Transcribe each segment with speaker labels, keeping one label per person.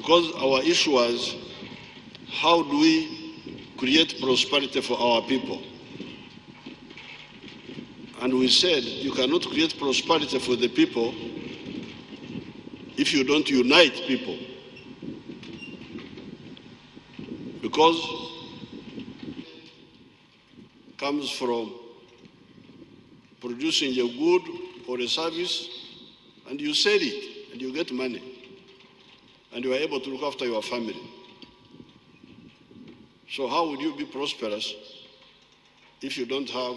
Speaker 1: because our issue was, how do we create prosperity for our people? And we said, you cannot create prosperity for the people if you don't unite people. Because it comes from producing a good or a service, and you sell it, and you get money, and you are able to look after your family. So how would you be prosperous if you don't have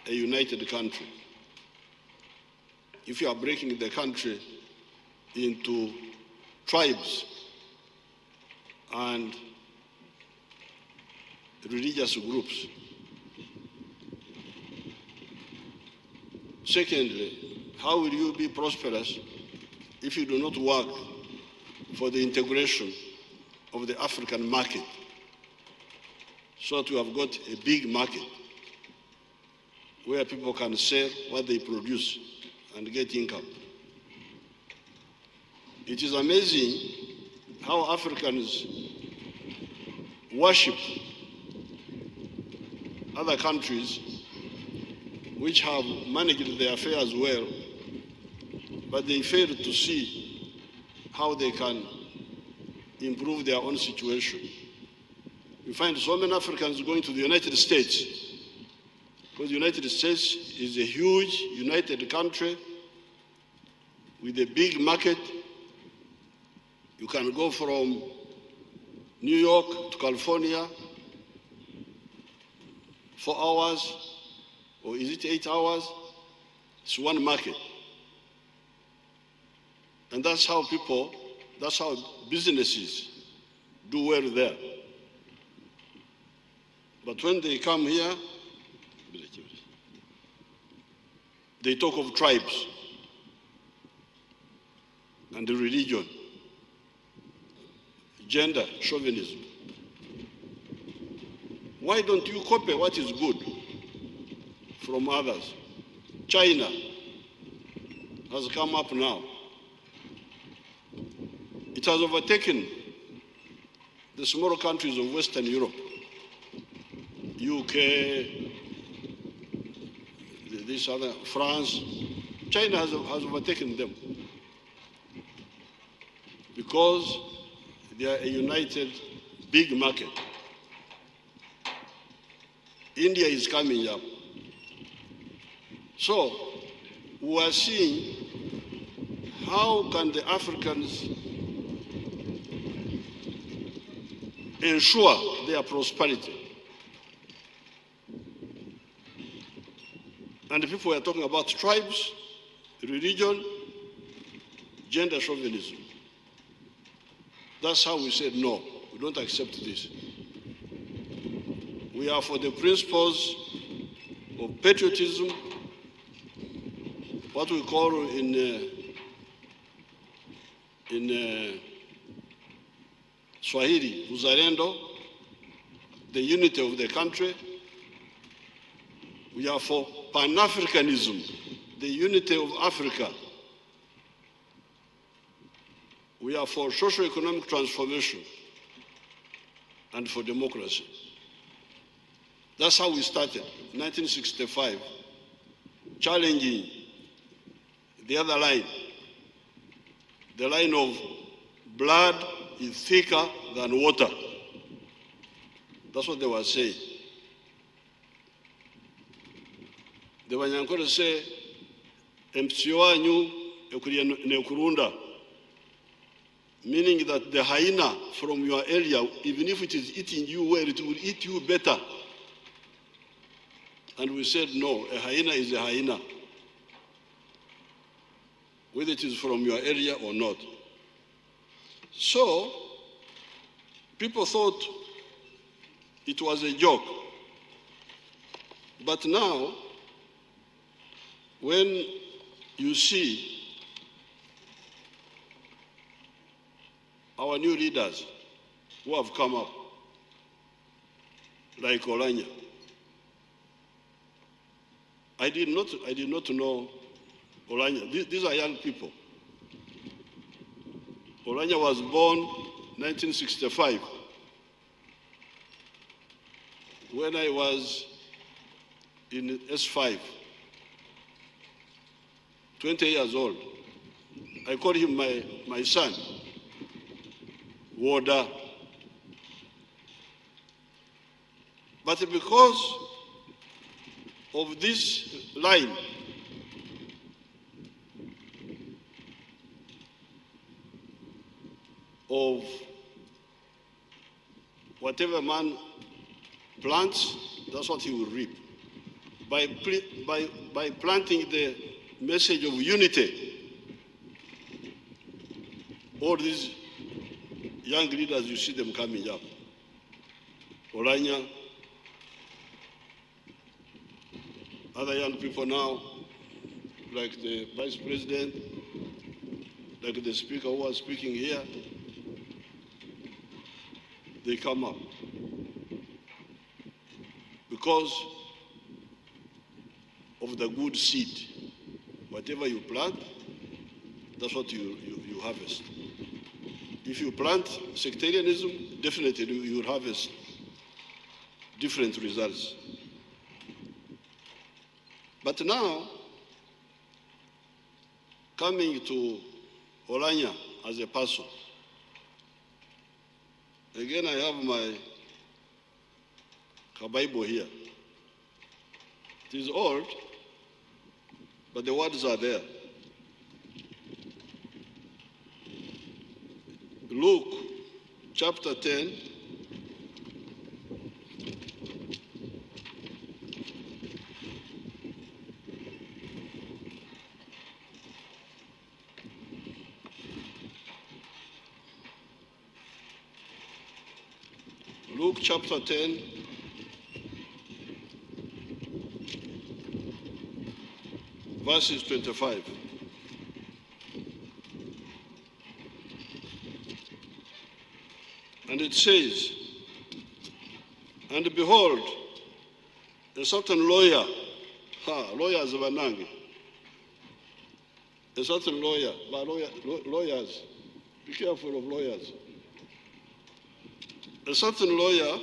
Speaker 1: a united country? If you are breaking the country into tribes and religious groups. Secondly, how will you be prosperous if you do not work for the integration of the African market, so that we have got a big market where people can sell what they produce and get income? It is amazing how Africans worship other countries which have managed their affairs well, but they fail to see how they can improve their own situation. You find so many Africans going to the United States, because the United States is a huge, united country with a big market. You can go from New York to California 4 hours, or is it 8 hours? It's one market. And that's how businesses do well there. But when they come here, they talk of tribes and religion, gender, chauvinism. Why don't you copy what is good from others? China has come up now. It has overtaken the smaller countries of Western Europe, UK, this other, France. China has overtaken them because they are a united big market. India is coming up. So we are seeing how can the Africans ensure their prosperity. And the people were talking about tribes, religion, gender chauvinism. That's how we said, no, we don't accept this. We are for the principles of patriotism, what we call in Swahili, uzalendo, the unity of the country. We are for Pan-Africanism, the unity of Africa. We are for socio-economic transformation and for democracy. That's how we started, 1965, challenging the other line, the line of blood is thicker than water. That's what they were saying. The Wanyankole say, MC wanyu nekurunda, meaning that the hyena from your area, even if it is eating you well, it will eat you better. And we said, no, a hyena is a hyena, whether it is from your area or not. So, people thought it was a joke. But now, when you see our new leaders who have come up, like Oulanyah, I did not know Oulanyah. These are young people. Oulanyah was born 1965, when I was in S5, 20 years old. I call him my son, Warder. But because of this line, of whatever man plants, that's what he will reap. By planting the message of unity, all these young leaders, you see them coming up. Oulanyah, other young people now, like the Vice President, like the Speaker who was speaking here, they come up. Because of the good seed. Whatever you plant, that's what you harvest. If you plant sectarianism, definitely you will harvest different results. But now, coming to Oulanyah as a person, again I have my Bible here. It is old, but the words are there. Luke chapter 10, Luke chapter 10, verses 25. And it says, and behold, a certain lawyer, lawyers of Anangi, a certain lawyer, lawyers, be careful of lawyers. A certain lawyer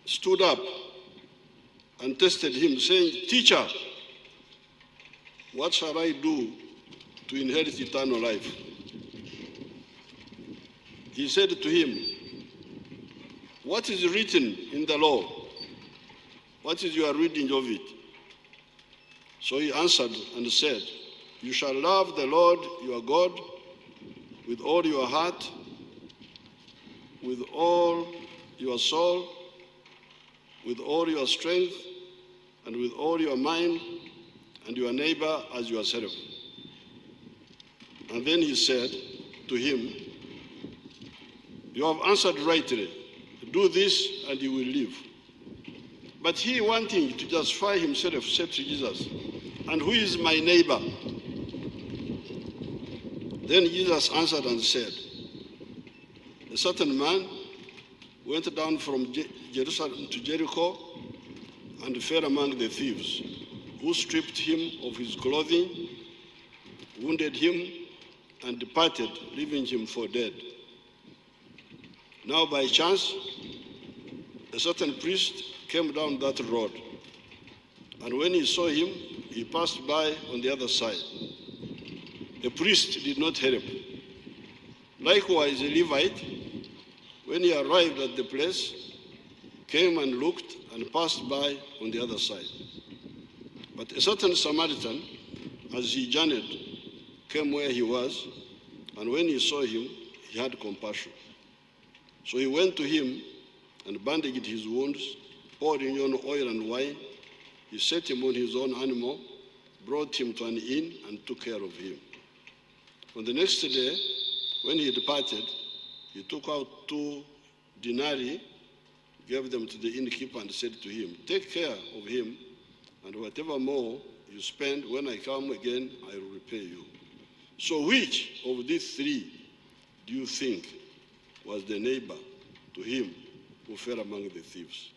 Speaker 1: stood up and tested him, saying, Teacher, what shall I do to inherit eternal life? He said to him, what is written in the law? What is your reading of it? So he answered and said, you shall love the Lord your God with all your heart, with all your soul, with all your strength, and with all your mind, and your neighbor as yourself. And then he said to him, you have answered rightly. Do this and you will live. But he, wanting to justify himself, said to Jesus, and who is my neighbor? Then Jesus answered and said, a certain man went down from Jerusalem to Jericho and fell among the thieves, who stripped him of his clothing, wounded him, and departed, leaving him for dead. Now by chance, a certain priest came down that road, and when he saw him, he passed by on the other side. The priest did not help. Likewise, a Levite, when he arrived at the place, came and looked and passed by on the other side. But a certain Samaritan, as he journeyed, came where he was, and when he saw him, he had compassion. So he went to him and bandaged his wounds, poured in oil and wine. He set him on his own animal, brought him to an inn, and took care of him. On the next day, when he departed, he took out 2 denarii, gave them to the innkeeper, and said to him, take care of him, and whatever more you spend, when I come again, I will repay you. So which of these 3 do you think was the neighbor to him who fell among the thieves?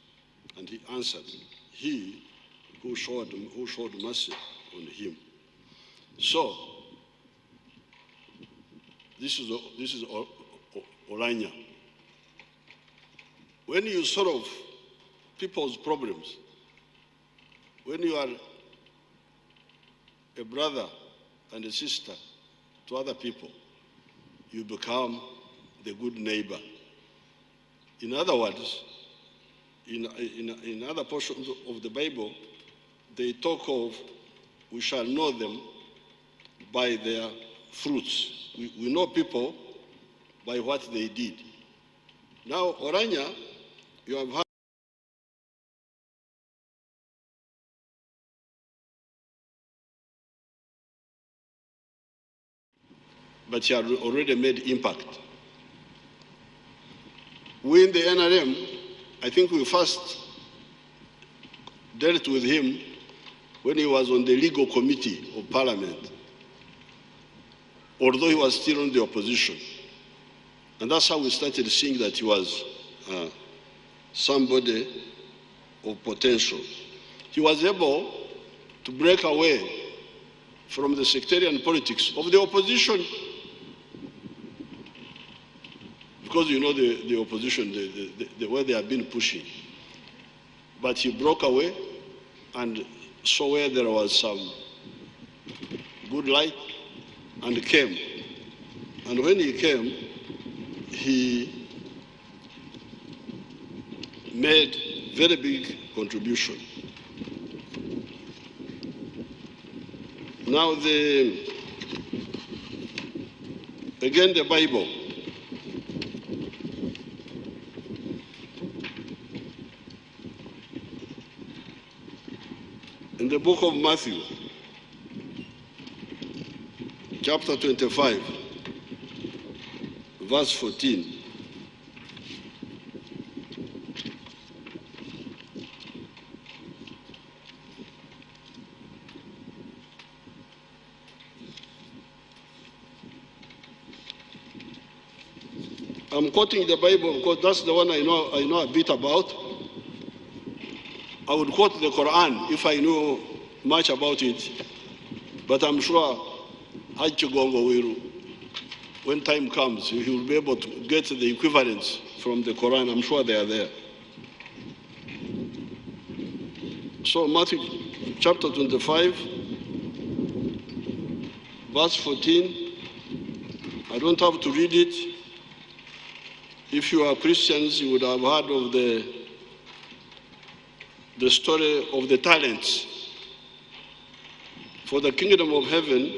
Speaker 1: And he answered, he who showed mercy on him. So, this is Oulanyah. When you solve people's problems, when you are a brother and a sister to other people, you become the good neighbor. In other words, in other portions of the Bible, they talk of, we shall know them by their fruits. We know people by what they did. Now, Oulanyah, you have had but you have already made impact. We in the NRM, I think we first dealt with him when he was on the legal committee of Parliament, although he was still in the opposition. And that's how we started seeing that he was somebody of potential. He was able to break away from the sectarian politics of the opposition, because you know the opposition, the way they have been pushing. But he broke away and saw where there was some good light and came. And when he came, he made very big contribution. Now again the Bible. In the book of Matthew, chapter 25, verse 14. I'm quoting the Bible because that's the one I know a bit about. I would quote the Quran if I knew much about it, but I'm sure Haj Chigongo will, when time comes, he will be able to get the equivalents from the Quran. I'm sure they are there. So Matthew chapter 25, verse 14. I don't have to read it. If you are Christians, you would have heard of the story of the talents. For the kingdom of heaven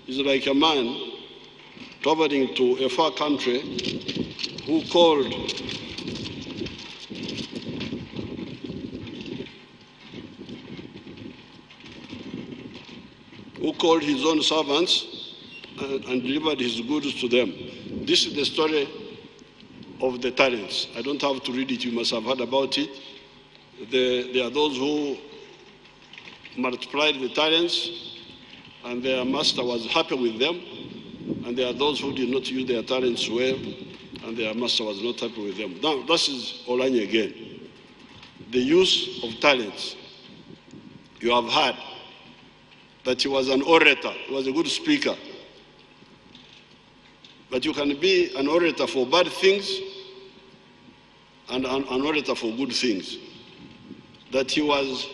Speaker 1: is like a man traveling to a far country who called his own servants and delivered his goods to them. This is the story of the talents. I don't have to read it, you must have heard about it. There are those who multiplied the talents and their master was happy with them, and there are those who did not use their talents well and their master was not happy with them. Now, this is Oulanyah again. The use of talents. You have heard that he was an orator, he was a good speaker. But you can be an orator for bad things and an orator for good things. That he was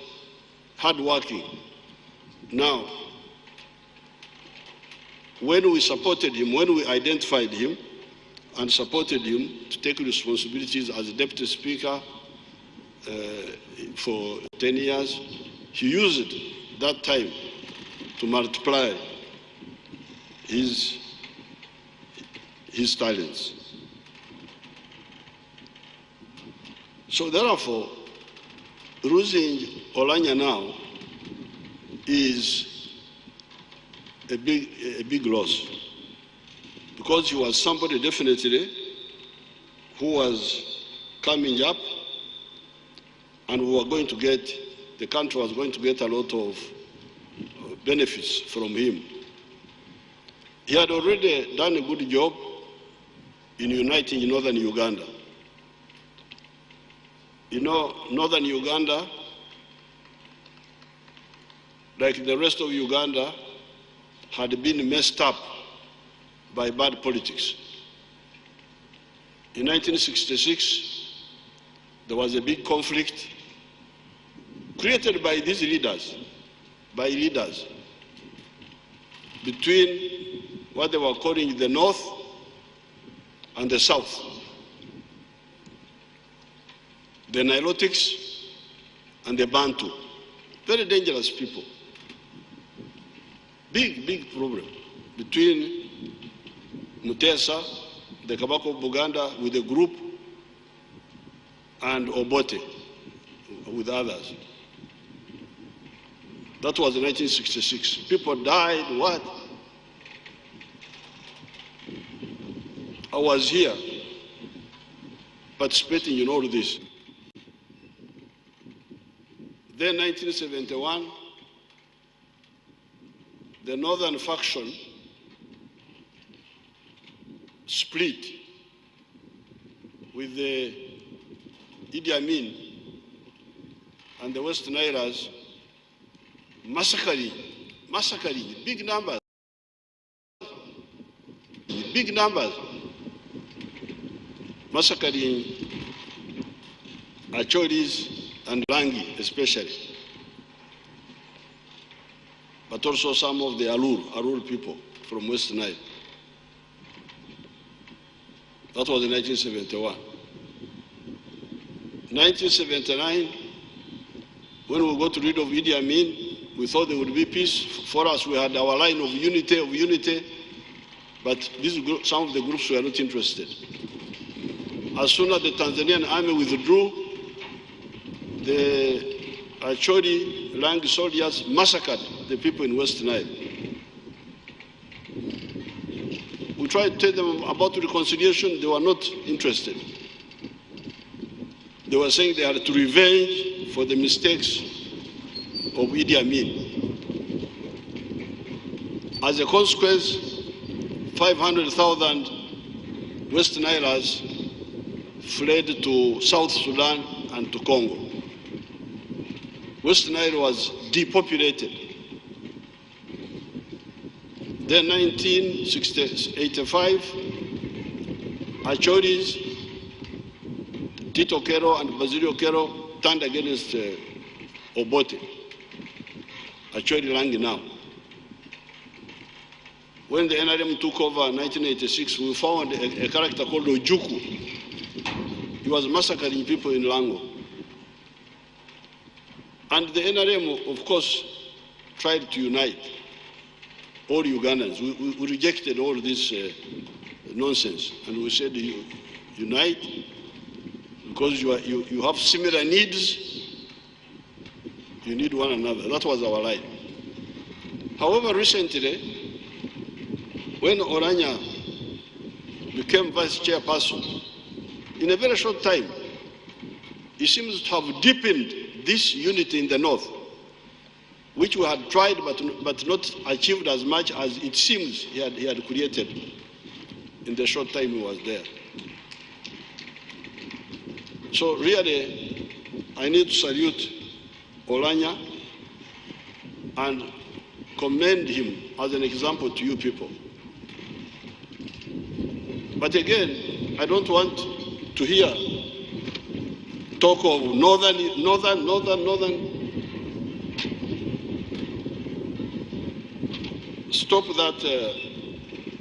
Speaker 1: hardworking. Now, when we supported him, when we identified him and supported him to take responsibilities as a deputy speaker for 10 years, he used that time to multiply his talents. So therefore, losing Oulanyah now is a big loss, because he was somebody definitely who was coming up, and the country was going to get a lot of benefits from him. He had already done a good job in uniting northern Uganda. You know, northern Uganda, like the rest of Uganda, had been messed up by bad politics. In 1966, there was a big conflict created by these leaders, between what they were calling the North and the South. The Nilotics and the Bantu. Very dangerous people. Big problem between Mutesa, the Kabako of Buganda with a group, and Obote with others. That was in 1966. People died, what? I was here participating in all this. Then 1971, the northern faction split with the Idi Amin and the West Nilas massacring, big numbers, massacring Achoris and Rangi especially, but also some of the Alur people from West Nile. That was in 1971. 1979, when we got rid of Idi Amin, we thought there would be peace. For us, we had our line of unity, but some of the groups were not interested. As soon as the Tanzanian army withdrew, the Acholi Rangi soldiers massacred the people in West Nile. We tried to tell them about reconciliation, they were not interested. They were saying they had to revenge for the mistakes of Idi Amin. As a consequence, 500,000 West Nilers fled to South Sudan and to Congo. West Nile was depopulated. Then 1985, Achoris, Tito Kero and Basilio Kero turned against Obote, Acholi Rangi now. When the NRM took over in 1986, we found a character called Ojuku. He was massacring people in Lango. And the NRM, of course, tried to unite all Ugandans. We rejected all this nonsense. And we said, unite, because you have similar needs, you need one another. That was our line. However, recently, when Oulanyah became vice chairperson, in a very short time, he seems to have deepened this unity in the North, which we had tried but not achieved as much as it seems he had created in the short time he was there. So really, I need to salute Oulanyah and commend him as an example to you people. But again, I don't want to hear talk of northern. Stop that.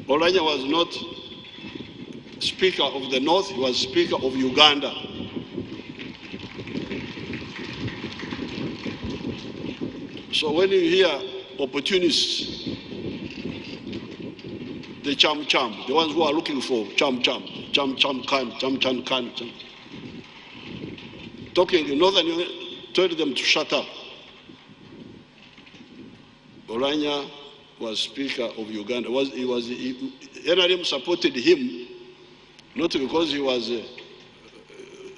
Speaker 1: Oulanyah was not Speaker of the North, he was Speaker of Uganda. So when you hear opportunists, the cham, the ones who are looking for cham, talking in Northern Uganda, told them to shut up. Oulanyah was Speaker of Uganda. NRM supported him, not because he was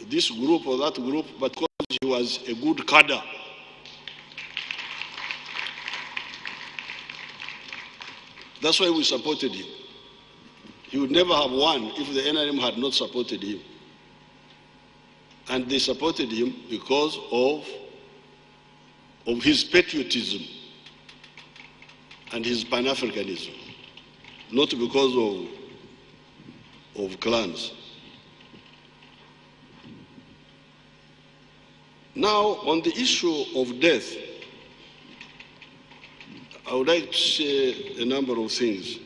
Speaker 1: this group or that group, but because he was a good cadre. That's why we supported him. He would never have won if the NRM had not supported him. And they supported him because of his patriotism and his Pan-Africanism, not because of clans. Now, on the issue of death, I would like to say a number of things.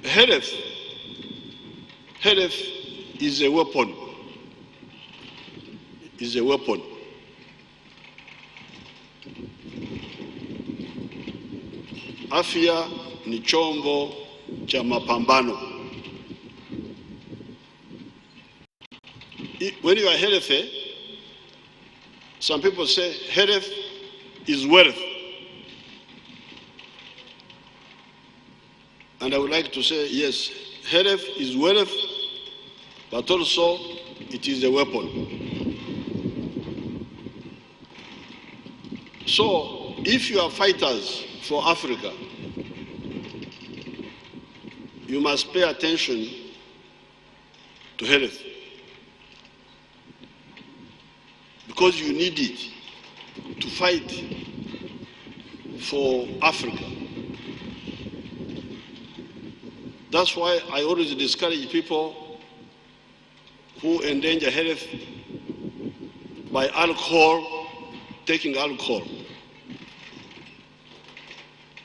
Speaker 1: Health is a weapon. Is a weapon. Afya ni chombo cha mapambano. When you are healthy, some people say health is wealth. And I would like to say, yes, health is wealth, but also it is a weapon. So, if you are fighters for Africa, you must pay attention to health, because you need it to fight for Africa. That's why I always discourage people who endanger health by taking alcohol.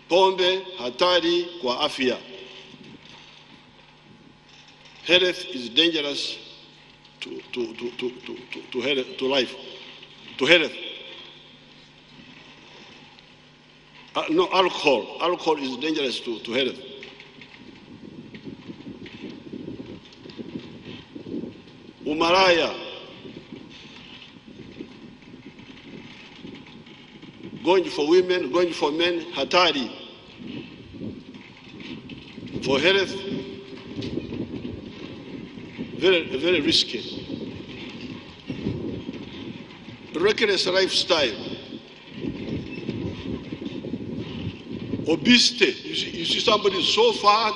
Speaker 1: Pombe hatari kwa afya. Health is dangerous to life, to health. No, alcohol is dangerous to health. Umaraya, going for women, going for men, hatari. For health, very risky. Reckless lifestyle, obesity. You see somebody so fat,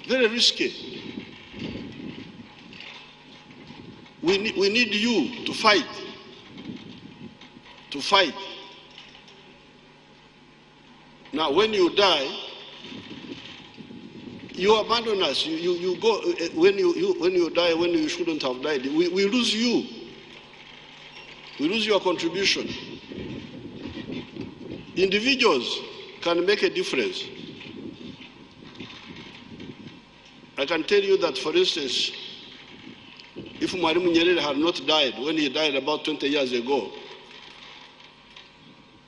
Speaker 1: very risky. We need you to fight. To fight. Now, when you die, you abandon us. You go when you die when you shouldn't have died. We lose you. We lose your contribution. Individuals can make a difference. I can tell you that, for instance, if Mwalimu Nyerere had not died, when he died about 20 years ago,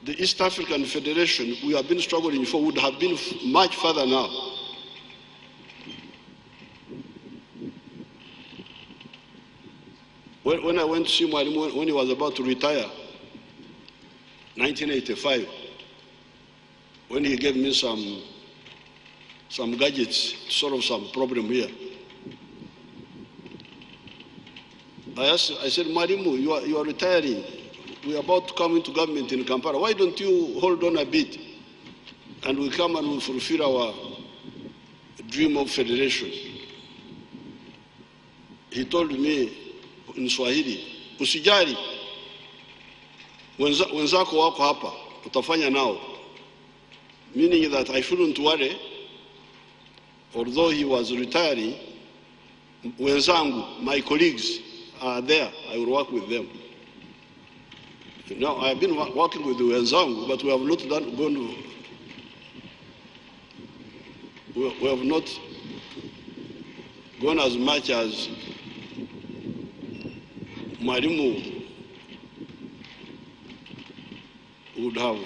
Speaker 1: the East African Federation we have been struggling for would have been much further now. When I went to see Mwalimu when he was about to retire, 1985, when he gave me some gadgets to solve some problem here, I said, Mwalimu, you are retiring. We are about to come into government in Kampala. Why don't you hold on a bit and we come and we fulfill our dream of federation? He told me in Swahili, usijali, wenzako wako hapa, utafanya nao. Meaning that I shouldn't worry, although he was retiring, wenzangu, my colleagues are there, I will work with them. Now, I have been working with the wenzangu, but we have not we have not gone as much as Mwalimu would have.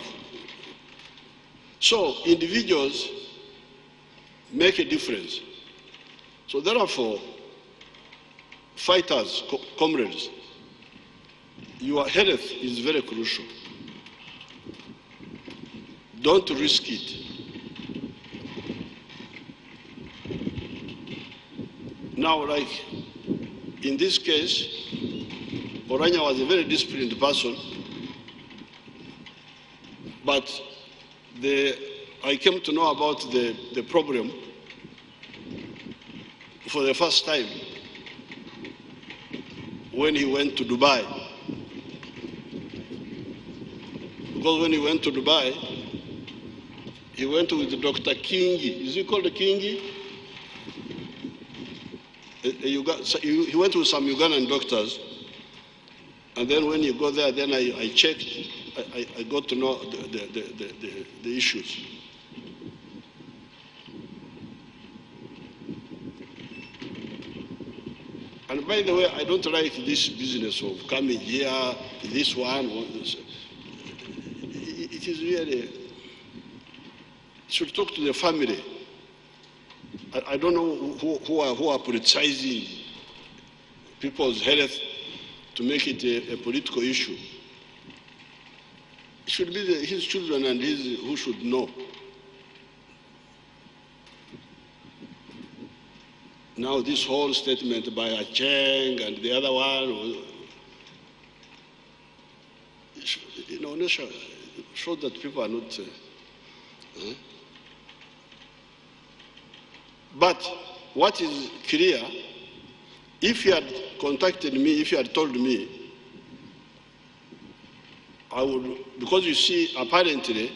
Speaker 1: So, individuals make a difference. So therefore, fighters, comrades, your health is very crucial. Don't risk it. Now, like in this case, Oulanyah was a very disciplined person, but I came to know about the problem for the first time when he went to Dubai. Because when he went to Dubai, he went with Dr. Kingi. Is he called Kingi? So he went with some Ugandan doctors, and then when you go there, then I checked, I got to know the issues. And by the way, I don't like this business of coming here, this one. It is really, should talk to the family. I don't know who are politicizing people's health to make it a political issue. It should be his children and his who should know. Now this whole statement by Acheng and the other one, shows that people are not. But what is clear, if you had contacted me, if you had told me, I would, because you see, apparently,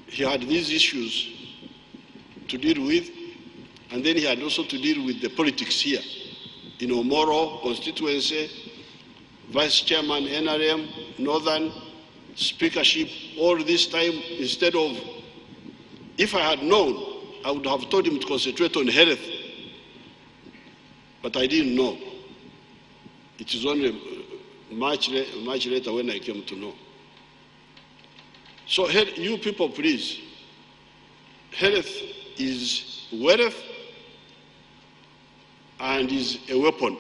Speaker 1: he had these issues to deal with, and then he had also to deal with the politics here. In Omoro constituency, vice chairman, NRM, Northern, speakership, all this time, instead of, if I had known, I would have told him to concentrate on health. But I didn't know. It is only much later when I came to know. So you people, please, health is wealth and is a weapon.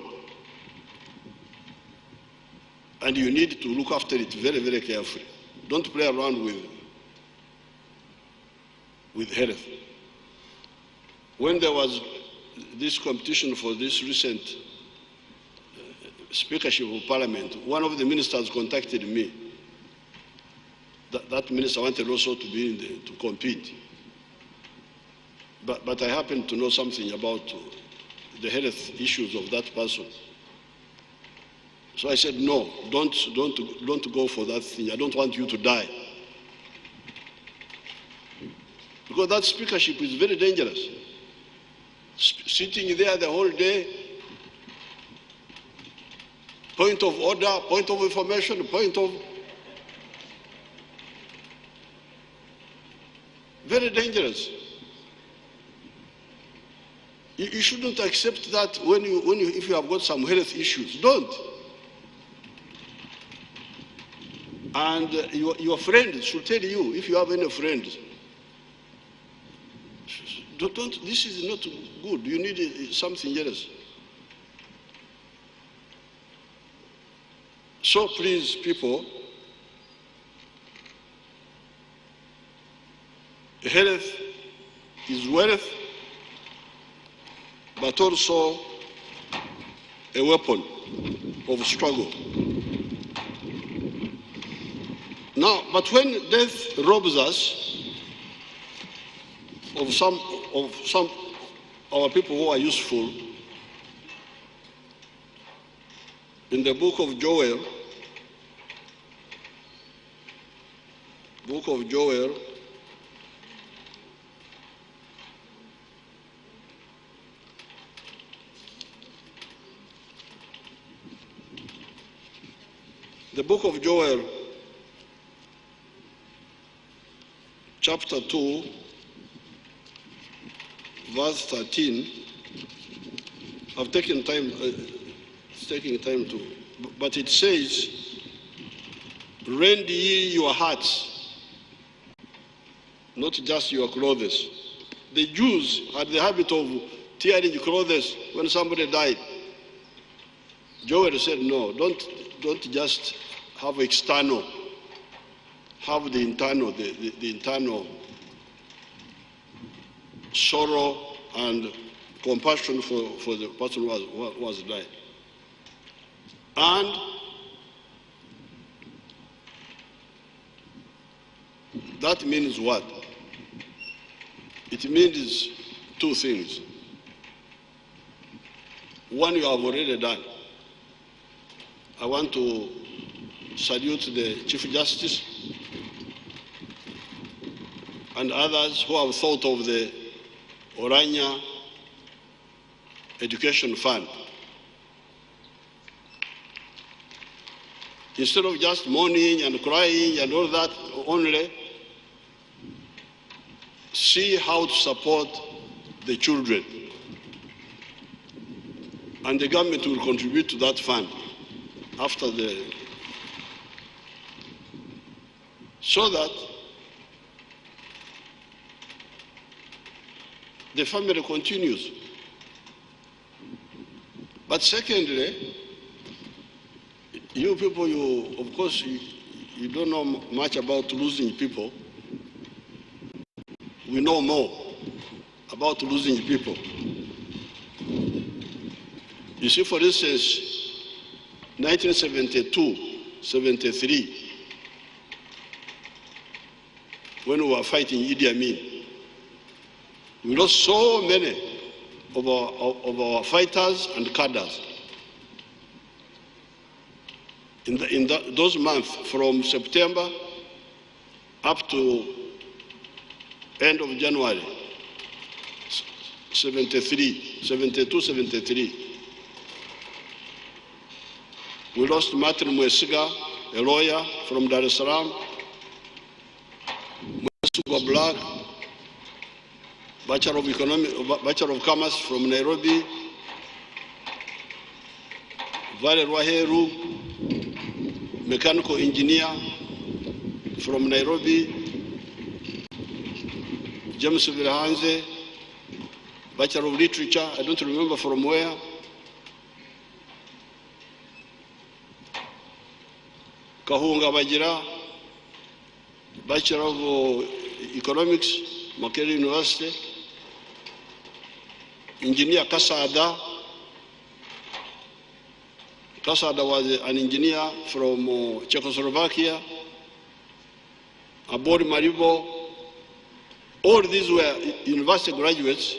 Speaker 1: And you need to look after it very, very carefully. Don't play around with health. When there was this competition for this recent speakership of parliament, one of the ministers contacted me. That minister wanted also to compete. But I happen to know something about the health issues of that person. So I said, no, don't go for that thing. I don't want you to die. Because that speakership is very dangerous. Sitting there the whole day, point of order, point of information, point of... Very dangerous. You shouldn't accept that if you have got some health issues. Don't. And your friends should tell you, if you have any friends, this is not good. You need something else. So please, people, health is wealth, but also a weapon of struggle. Now, but when death robs us of some our people who are useful, in the book of Joel, chapter 2, verse 13. I've taken time, it's taking time to, but it says, rend ye your hearts, not just your clothes. The Jews had the habit of tearing clothes when somebody died. Joel said, no, don't just have external, have the internal, the internal sorrow and compassion for the person who was died. And that means what? It means two things. One, you have already done. I want to salute the Chief Justice and others who have thought of the Oulanyah education fund. Instead of just mourning and crying and all that only, see how to support the children. And the government will contribute to that fund after so that the family continues. But secondly, you people, of course, you don't know much about losing people. We know more about losing people. You see, for instance, 1972, 73, when we were fighting Idi Amin, we lost so many of our fighters and cadres. In those months, from September up to end of January, 72, 73. We lost Martin Mwesiga, a lawyer from Dar es Salaam, Mwesiga Black, Bachelor of Commerce from Nairobi, Vale Rwaheru, mechanical engineer from Nairobi, James Vilhanze, Bachelor of Literature, I don't remember from where. Kahunga Bajira, Bachelor of Economics, Makerere University, Engineer Kasada. Kasada was an engineer from Czechoslovakia, Abori Maribo. All these were university graduates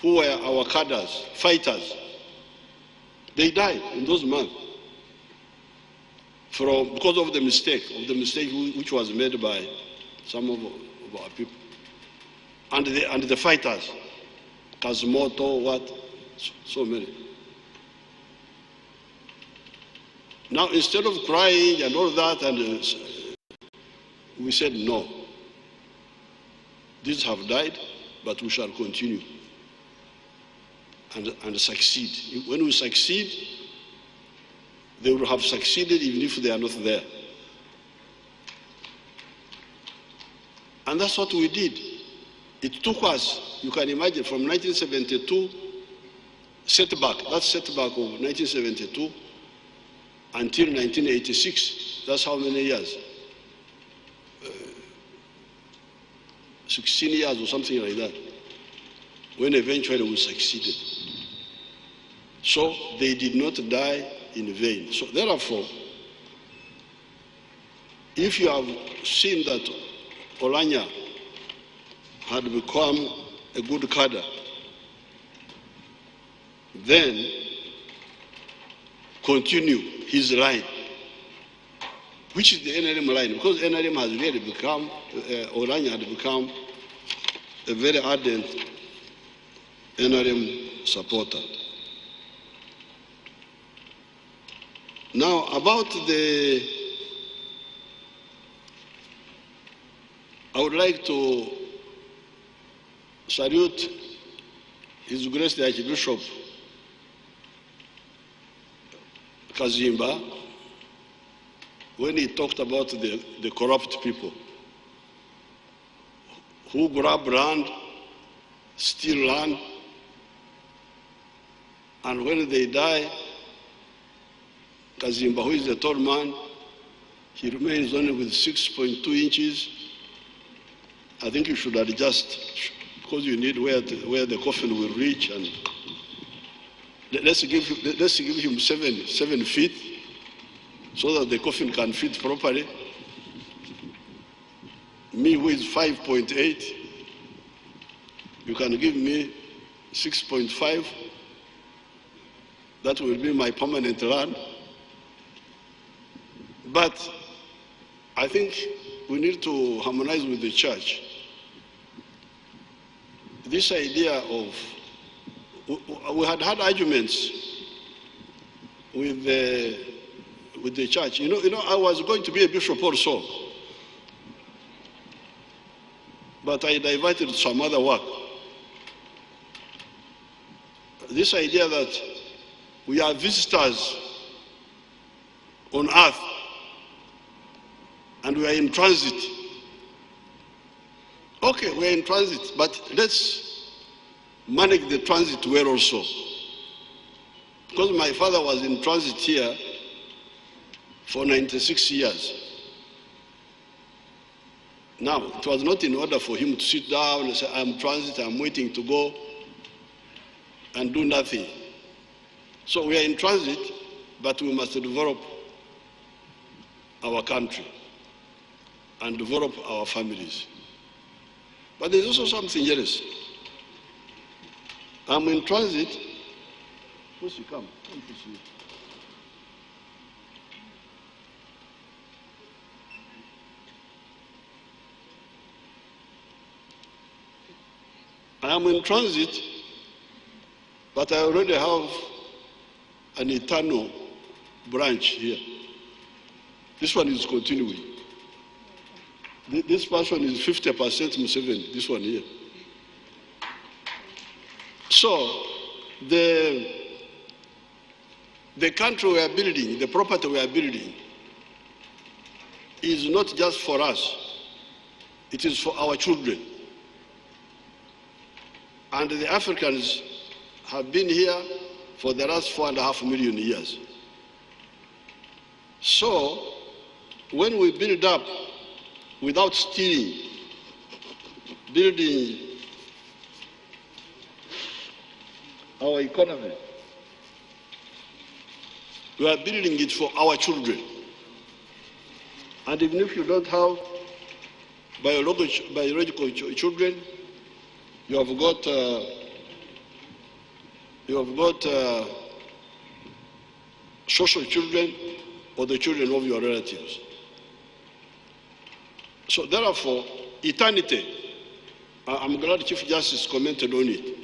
Speaker 1: who were our cadres, fighters. They died in those months because of the mistake which was made by some of our people. And the fighters, Kazumoto, so many. Now, instead of crying and all that, we said no. These have died, but we shall continue and succeed. When we succeed, they will have succeeded even if they are not there. And that's what we did. It took us, you can imagine, from 1972, that setback of 1972, until 1986. That's how many years? 16 years or something like that, when eventually we succeeded. So they did not die in vain. So therefore, if you have seen that Oulanyah had become a good cadre, then continue his line, which is the NRM line, because NRM has really become, Oulanyah had become a very ardent NRM supporter. Now, about I would like to salute His Grace the Archbishop Kazimba when he talked about the corrupt people who grab land, steal land, and when they die, Kazimba, who is a tall man, he remains only with 6.2 inches. I think you should adjust, because you need where the coffin will reach, and let's give him 7 feet, so that the coffin can fit properly. Me, who is 5.8, you can give me 6.5. That will be my permanent land. But I think we need to harmonize with the church. This idea of we had arguments with the church. You know, I was going to be a bishop also, but I diverted to some other work. This idea that we are visitors on earth and we are in transit. Okay, we are in transit, but let's manage the transit well also. Because my father was in transit here for 96 years. Now, it was not in order for him to sit down and say, I'm transit, I'm waiting to go, and do nothing. So we are in transit, but we must develop our country and develop our families. But there's also something else. I'm in transit. Who's you come? Come to see you. I am in transit, but I already have an eternal branch here. This one is continuing. This person is 50% Museveni, this one here. So, the country we are building, the property we are building, is not just for us, it is for our children. And the Africans have been here for the last 4.5 million years. So, when we build up without stealing, building our economy, we are building it for our children. And even if you don't have biological children, you have got social children or the children of your relatives. So therefore, eternity, I'm glad Chief Justice commented on it.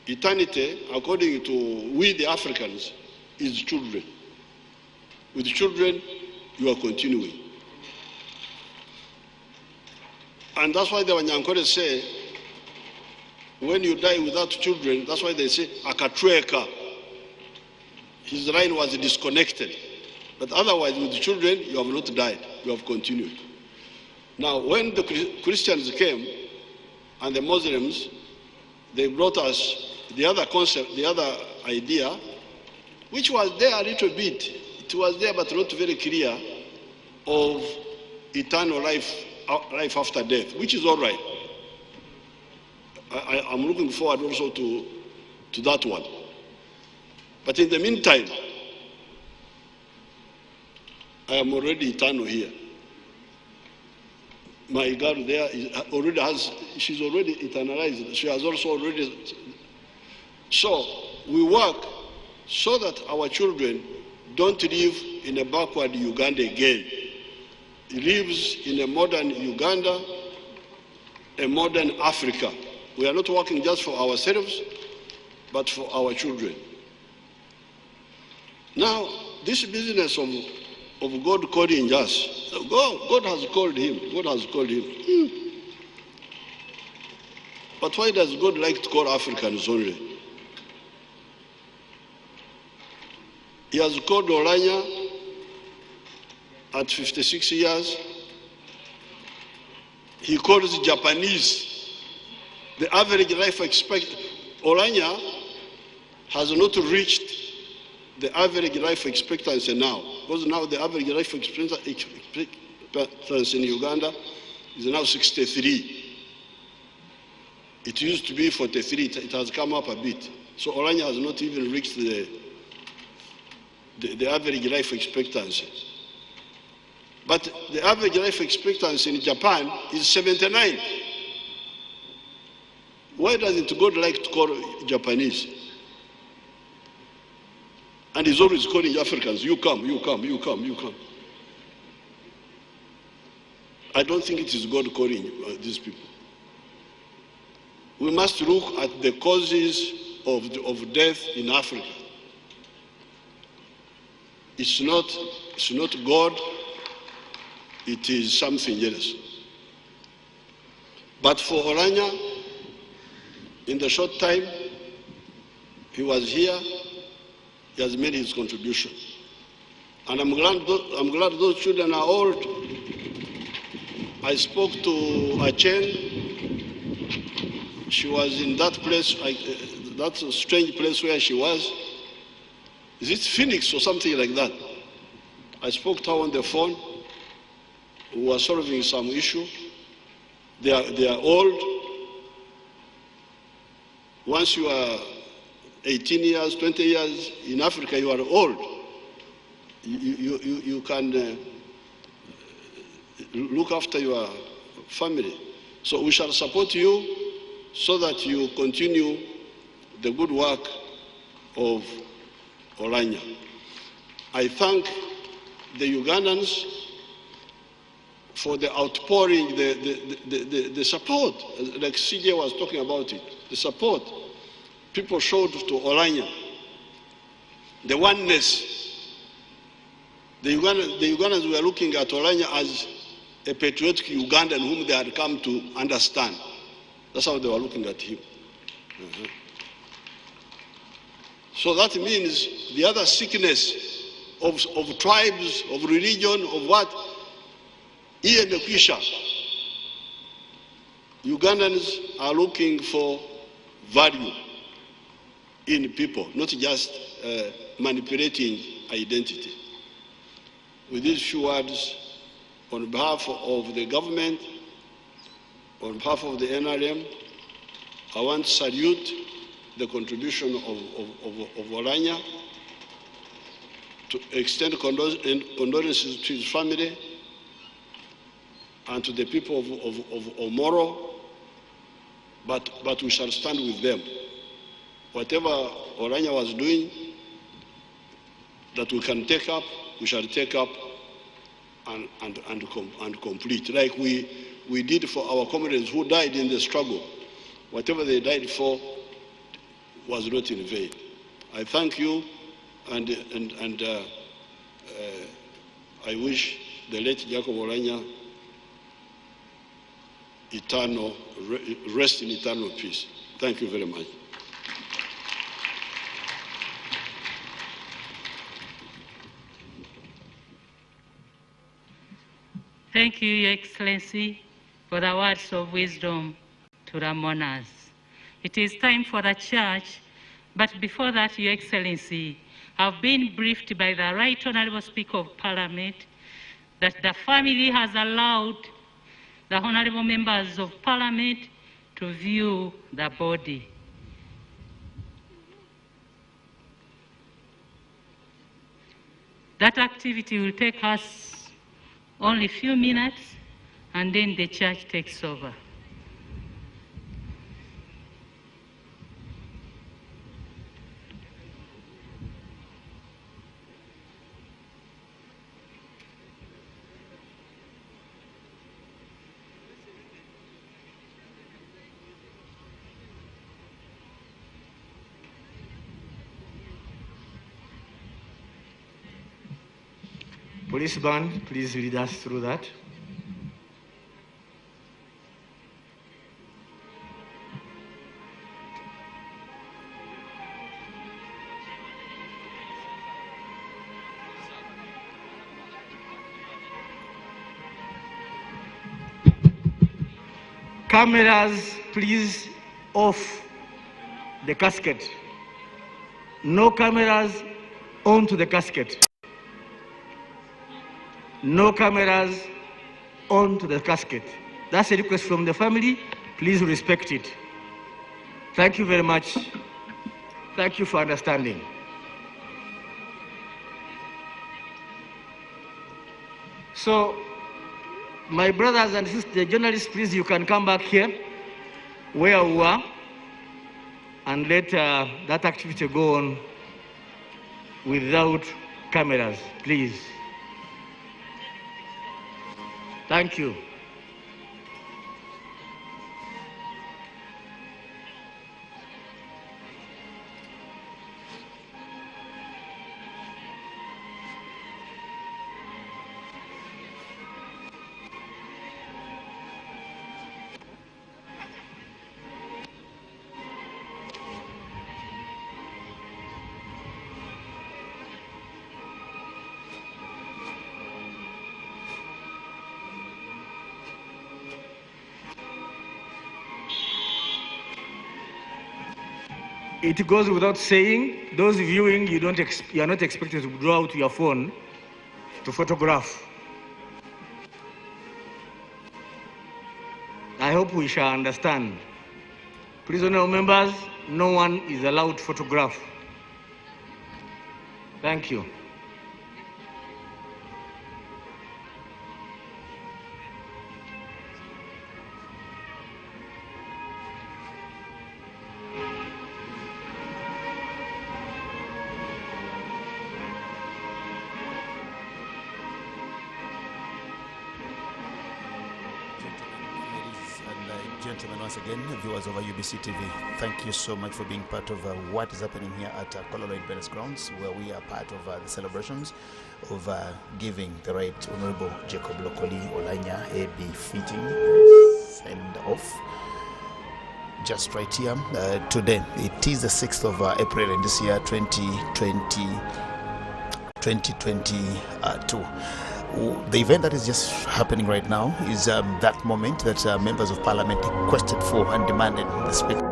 Speaker 1: Eternity, according to we the Africans, is children. With children, you are continuing. And that's why the Wanyankore say, when you die without children, that's why they say, akatweka. His line was disconnected. But otherwise, with the children, you have not died, you have continued. Now, when the Christians came and the Muslims, they brought us the other concept, the other idea, which was there a little bit. It was there, but not very clear, of eternal life after death, which is all right. I'm looking forward also to that one. But in the meantime, I am already eternal here. My girl there she's already eternalized. She has also already. So we work so that our children don't live in a backward Uganda again. He lives in a modern Uganda, a modern Africa. We are not working just for ourselves, but for our children. Now, this business of God calling us, God has called him. God has called him. But why does God like to call Africans only? He has called Oulanyah at 56 years. He calls Japanese. The average life expectancy, Oulanyah has not reached the average life expectancy now, because now the average life expectancy in Uganda is now 63. It used to be 43, it has come up a bit. So Oulanyah has not even reached the average life expectancy. But the average life expectancy in Japan is 79. Why doesn't God like to call Japanese? And he's always calling Africans, you come, you come, you come, you come. I don't think it is God calling these people. We must look at the causes of death in Africa. It's not God, it is something else. But for Oulanyah, in the short time he was here, he has made his contribution. And I'm glad those children are old. I spoke to Achen. She was in that place, that strange place where she was. Is it Phoenix or something like that? I spoke to her on the phone. We were solving some issue. They are old. Once you are 18 years, 20 years in Africa, you are old. You can look after your family. So we shall support you so that you continue the good work of Oulanyah. I thank the Ugandans for the outpouring, the support, like CJ was talking about it, the support people showed to Oulanyah, the oneness. The Ugandans were looking at Oulanyah as a patriotic Ugandan whom they had come to understand. That's how they were looking at him. So that means the other sickness of tribes, of religion, of what? Iye mekwisha. Ugandans are looking for value in people, not just manipulating identity. With these few words, on behalf of the government, on behalf of the NRM, I want to salute the contribution of Oulanyah, to extend condolences to his family and to the people of Moro, but we shall stand with them. Whatever Oulanyah was doing that we can take up, we shall take up and complete, like we did for our comrades who died in the struggle. Whatever they died for was not in vain. I thank you, and I wish the late Jacob Oulanyah rest in eternal peace. Thank you very much.
Speaker 2: Thank you, Your Excellency, for the words of wisdom to the mourners. It is time for the church, but before that, Your Excellency, I've been briefed by the Right Honourable Speaker of Parliament that the family has allowed the Honourable Members of Parliament to view the body. That activity will take us only a few minutes, and then the church takes over.
Speaker 3: Police band, please lead us through that. Cameras, please off the casket. No cameras onto the casket. No cameras onto the casket. That's a request from the family. Please respect it. Thank you very much. Thank you for understanding. So, my brothers and sisters, the journalists, please, you can come back here where we are and let that activity go on without cameras, please. Thank you. it goes without saying, those viewing, you are not expected to draw out your phone to photograph. I hope we shall understand. Please, honorable members, no one is allowed to photograph. Thank you.
Speaker 4: Gentlemen, once again, viewers of UBC TV, thank you so much for being part of what is happening here at Kololo Independence Grounds, where we are part of the celebrations of giving the right Honorable Jacob Oulanyah a befitting send-off. Just right here today. It is the 6th of April in this year, 2022. The event that is just happening right now is that moment that members of parliament requested for and demanded the speaker